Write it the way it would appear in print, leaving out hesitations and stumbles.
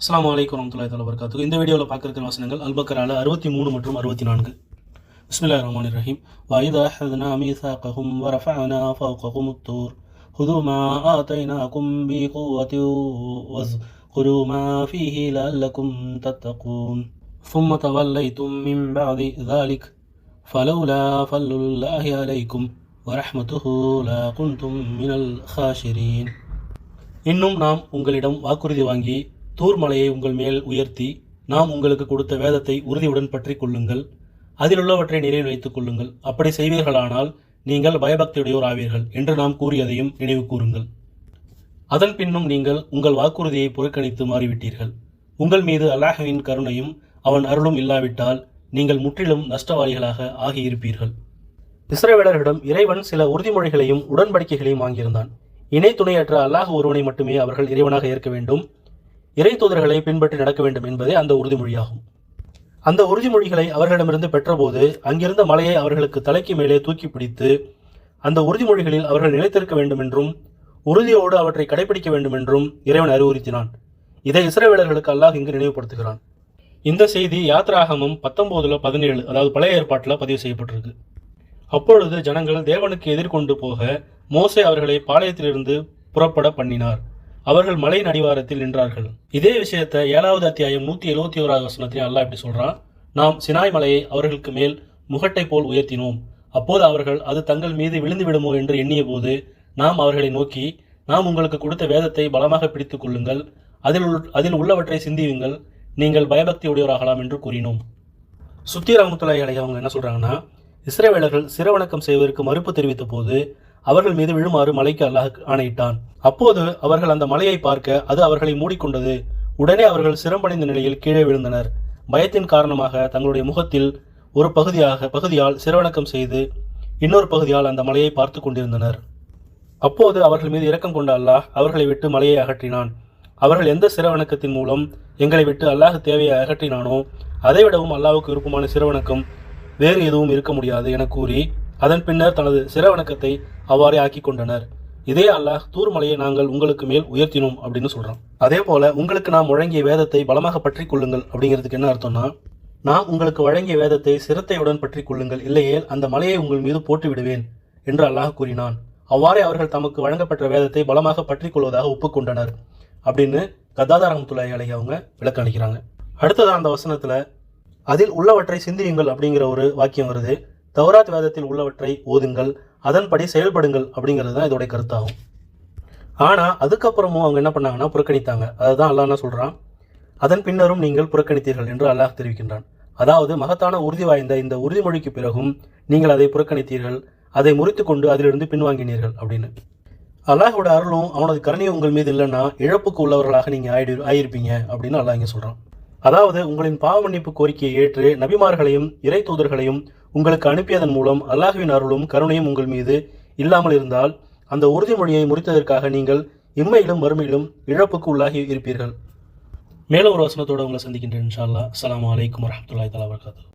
அஸ்ஸலாமு அலைக்கும் வரஹ்மத்துல்லாஹி தஆலா வபரகாத்துஹு. இந்த வீடியோவில் பார்க்க இருக்கிற வசனங்கள் அல்-பக்ரால 63 மற்றும் 64. பிஸ்மில்லாஹிர் ரஹ்மானிர் ரஹீம். வஇதா அஹத்னா மீசாகஹும் வரஃபஅனா ஃபௌகஹுமுத் தூர் ஹுது மா ஆதைனாகும் பிகுவத்தின் வஸ்குரு மா ஃபீஹி லஅல்லகும் தத்தகூன் ثم توليتم من بعد ذلك فلولا فضل الله عليكم ورحمته لكنتم من الخاسرين. இன்னும் நாம் உங்களிடம் வாக்குறுதி வாங்கி தூர் மலையை உங்கள் மேல் உயர்த்தி நாம் உங்களுக்கு கொடுத்த வேதத்தை உறுதியுடன் பற்றி கொள்ளுங்கள், அதில் உள்ளவற்றை நினைவில் வைத்துக் கொள்ளுங்கள், அப்படி செய்வீர்களானால் நீங்கள் பயபக்தியுடையோர் ஆவீர்கள் என்று நாம் கூறியதையும் நினைவு கூறுங்கள். அதன் பின்னும் நீங்கள் உங்கள் வாக்குறுதியை புறக்கணித்து மாறிவிட்டீர்கள். உங்கள் மீது அல்லாஹ்வின் கருணையும் அவன் அருளும் இல்லாவிட்டால் நீங்கள் முற்றிலும் நஷ்டவாளிகளாக ஆகியிருப்பீர்கள். இஸ்ரவேலர்களிடம் இறைவன் சில உறுதிமொழிகளையும் உடன்படிக்கைகளையும் வாங்கியிருந்தான். இணை துணையற்ற அல்லாஹ் ஒருவனை மட்டுமே அவர்கள் இறைவனாக ஏற்க வேண்டும், இறை தூதர்களை பின்பற்றி நடக்க வேண்டும் என்பதே அந்த உறுதிமொழியாகும். அந்த உறுதிமொழிகளை அவர்களிடமிருந்து பெற்றபோது அங்கிருந்த மலையை அவர்களுக்கு தலைக்கு மேலே தூக்கி பிடித்து அந்த உறுதிமொழிகளில் அவர்கள் நிலைத்திருக்க வேண்டும் என்றும் உறுதியோடு அவற்றை கடைபிடிக்க வேண்டும் என்றும் இறைவன் அறிவுறுத்தினான். இதை இஸ்ரவேலர்களுக்கு அல்லாஹ் இங்கு நினைவுபடுத்துகிறான். இந்த செய்தி யாத்ராகமம் 19:17 அதாவது பழைய ஏற்பாட்டில் பதிவு செய்யப்பட்டிருக்கு. அப்பொழுது ஜனங்கள் தேவனுக்கு எதிர்கொண்டு போக மோசே அவர்களை பாளையத்திலிருந்து புறப்பட பண்ணினார். அவர்கள் மலையின் அடிவாரத்தில் நின்றார்கள். இதே விஷயத்தை 7வது அத்தியாயம் 171வது வசனத்தில் அல்லாஹ் இப்படி சொல்றான். நாம் சினாய் மலையை அவர்களுக்கு மேல் முகட்டை போல் உயர்த்தினோம். அப்போது அவர்கள் அது தங்கள் மீது விழுந்து விடுமோ என்று எண்ணிய போது நாம் அவர்களை நோக்கி, நாம் உங்களுக்கு கொடுத்த வேதத்தை பலமாக பிடித்துக் கொள்ளுங்கள், அதில் உள்ளவற்றை சிந்தியுங்கள், நீங்கள் பயபக்தி உடையோராகலாம் என்று கூறினோம். சுத்தி ரஹ்மத்துல்லாஹி அலைஹி அவங்க என்ன சொல்றாங்கன்னா, இஸ்ரவேலர்கள் சிரவணக்கம் செய்வதற்கு மறுப்பு தெரிவித்த போது அவர்கள் மீது விழுமாறு மலைக்கு அல்லாஹ் ஆணையிட்டான். அப்போது அவர்கள் அந்த மலையை பார்க்க அது அவர்களை மூடிக்கொண்டது. உடனே அவர்கள் சிரம்படைந்த நிலையில் கீழே விழுந்தனர். பயத்தின் காரணமாக தங்களுடைய முகத்தில் ஒரு பகுதியால் சிரவணக்கம் செய்து இன்னொரு பகுதியால் அந்த மலையை பார்த்து கொண்டிருந்தனர். அப்போது அவர்கள் மீது இரக்கம் கொண்ட அல்லாஹ் அவர்களை விட்டு மலையை அகற்றினான். அவர்கள் எந்த சிரவணக்கத்தின் மூலம் எங்களை விட்டு அல்லாஹ் தேவையை அகற்றினானோ அதைவிடவும் அல்லாஹ்வுக்கு விருப்பமான சிரவணக்கம் வேறு எதுவும் இருக்க முடியாது என கூறி அதன் பின்னர் தனது சிரவணக்கத்தை அவ்வாறே ஆக்கி கொண்டனர். இதே அல்லாஹ் தூர் மலையை நாங்கள் உங்களுக்கு மேல் உயர்த்தினோம் அப்படின்னு சொல்றான். அதே போல உங்களுக்கு நாம் வழங்கிய வேதத்தை பலமாக பற்றி கொள்ளுங்கள் அப்படிங்கிறதுக்கு என்ன அர்த்தம்னா, நாம் உங்களுக்கு வழங்கிய வேதத்தை சிரத்தையுடன் பற்றி கொள்ளுங்கள், இல்லையே அந்த மலையை உங்கள் மீது போட்டு விடுவேன் என்று அல்லாஹ் கூறினான். அவ்வாறே அவர்கள் தமக்கு வழங்கப்பட்ட வேதத்தை பலமாக பற்றி கொள்வதாக ஒப்புக்கொண்டனர் அப்படின்னு கத்தாதா ரஹ்மத்துல்லாஹி அலைஹி அவங்க விளக்கம் அளிக்கிறாங்க. அடுத்ததான் அந்த வசனத்துல அதில் உள்ளவற்றை சிந்தியுங்கள் அப்படிங்கிற ஒரு வாக்கியம் வருது. தௌராத் வேதத்தில் உள்ளவற்றை ஓதுங்கள், அதன்படி செயல்படுங்கள் அப்படிங்கிறது தான் இதோடைய கருத்தாகும். ஆனால் அதுக்கப்புறமும் அவங்க என்ன பண்ணாங்கன்னா புறக்கணித்தாங்க. அதுதான் அல்லாஹ் என்ன சொல்கிறான், அதன் பின்னரும் நீங்கள் புறக்கணித்தீர்கள் என்று அல்லாஹ் தெரிவிக்கின்றான். அதாவது மகத்தான உறுதி வாய்ந்த இந்த உறுதிமொழிக்கு பிறகும் நீங்கள் அதை புறக்கணித்தீர்கள், அதை முறித்து கொண்டு அதிலிருந்து பின்வாங்கினீர்கள் அப்படின்னு. அல்லாஹோட அருளும் அவனது கருணையும் உங்கள் மீது இல்லைன்னா இழப்புக்கு உள்ளவர்களாக நீங்கள் ஆயிருப்பீங்க அப்படின்னு அல்லாஹ் இங்கே சொல்கிறான். அதாவது உங்களின் பாவ மன்னிப்பு கோரிக்கையை ஏற்று நபிமார்களையும் இறை தூதர்களையும் உங்களுக்கு அனுப்பியதன் மூலம் அல்லாஹ்வின் அருளும் கருணையும் உங்கள் மீது இல்லாமல் இருந்தால் அந்த உறுதிமொழியை முறித்ததற்காக நீங்கள் இம்மையிலும் மறுமையிலும் இழப்புக்கு உள்ளாகி இருப்பீர்கள். மேலும் ஒரு வசனத்தோடு உங்களை சந்திக்கின்றேன் இன்ஷா அல்லாஹ். அஸ்ஸலாமு அலைக்கும் வரஹ்மத்துல்லாஹி தஆலா வபரகாத்துஹு.